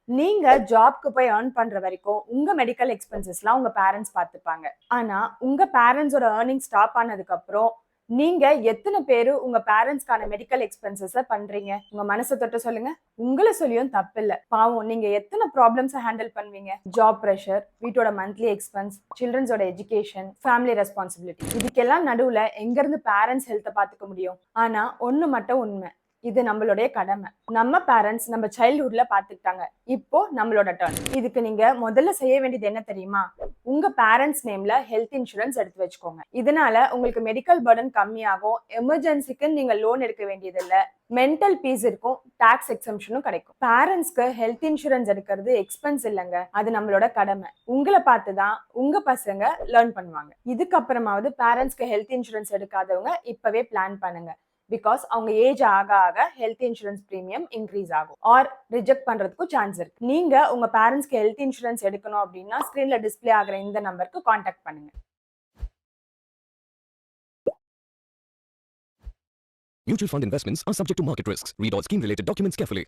நீங்க ஜாப்க்கு போய் ஏர்ன் பண்ற வரைக்கும் உங்க மெடிக்கல் எக்ஸ்பென்சஸ்லாம் உங்க பேரண்ட்ஸ் பார்த்துப்பாங்க. ஆனா உங்க பேரண்ட்ஸோட ஏர்னிங் ஸ்டாப் ஆனதுக்கு அப்புறம் நீங்க எத்தன பேரு உங்க பேரண்ட்ஸ்க்கான மெடிக்கல் எக்ஸ்பென்சஸ பண்றீங்க? உங்க மனச தொட்டு சொல்லுங்க. உங்கள சொல்லியும் தப்பில்ல. பாவம் நீங்க எத்தன ப்ராப்ளம்ஸ ஹேண்டில் பண்ணுவீங்க? ஜாப் பிரஷர், வீட்டோட மந்த்லி எக்ஸ்பென்ஸ், சில்ட்ரன்ஸோட எஜுகேஷன், ஃபேமிலி ரெஸ்பான்சிபிலிட்டி. இதுக்கெல்லாம் நடுவுல எங்க இருந்து பேரண்ட்ஸ் ஹெல்த்த பாத்துக்க முடியும்? ஆனா ஒண்ணு மட்டும் உண்மை. இது நம்மளுடைய கடமை. நம்ம பேரண்ட்ஸ் நம்ம சைல்ட்ஹுட்ல பாத்துக்கிட்டாங்க. இப்போ நம்மளோட டர்ன். இதுக்கு நீங்க முதல்ல செய்ய வேண்டியது என்ன தெரியுமா? உங்க பேரண்ட்ஸ் நேம்ல ஹெல்த் இன்சூரன்ஸ் எடுத்து வச்சுக்கோங்க. இதனால உங்களுக்கு மெடிக்கல் பர்டன் கம்மியாகும். எமர்ஜென்சிக்கு நீங்க லோன் எடுக்க வேண்டியது இல்ல. மென்டல் பீஸ் இருக்கும். டாக்ஸ் எக்ஸம்ஷனும் கிடைக்கும். பேரண்ட்ஸ்க்கு ஹெல்த் இன்சூரன்ஸ் எடுக்கிறது எக்ஸ்பென்ஸ் இல்லைங்க. அது நம்மளோட கடமை. உங்களை பார்த்து தான் உங்க பசங்க லேர்ன் பண்ணுவாங்க. இதுக்கப்புறமாவது பேரண்ட்ஸ்க்கு ஹெல்த் இன்சூரன்ஸ் எடுக்காதவங்க இப்பவே பிளான் பண்ணுங்க. பிகாஸ் அவங்க ஏஜ் ஆக ஆக ஹெல்த் இன்சூரன்ஸ் பிரீமியம் இன்க்ரீஸ் ஆகும் ஆர் ரிஜெக்ட் பண்றதுக்கும் சான்ஸ் இருக்கு. நீங்க உங்க பேரண்ட்ஸ்க்கு ஹெல்த் இன்சூரன்ஸ் எடுக்கணும் அப்படின்னா ஸ்கிரீன்ல டிஸ்பிளே ஆகிற இந்த நம்பருக்கு கான்டாக்ட் பண்ணுங்க. Mutual fund investments are subject to market risks. Read all scheme related documents carefully.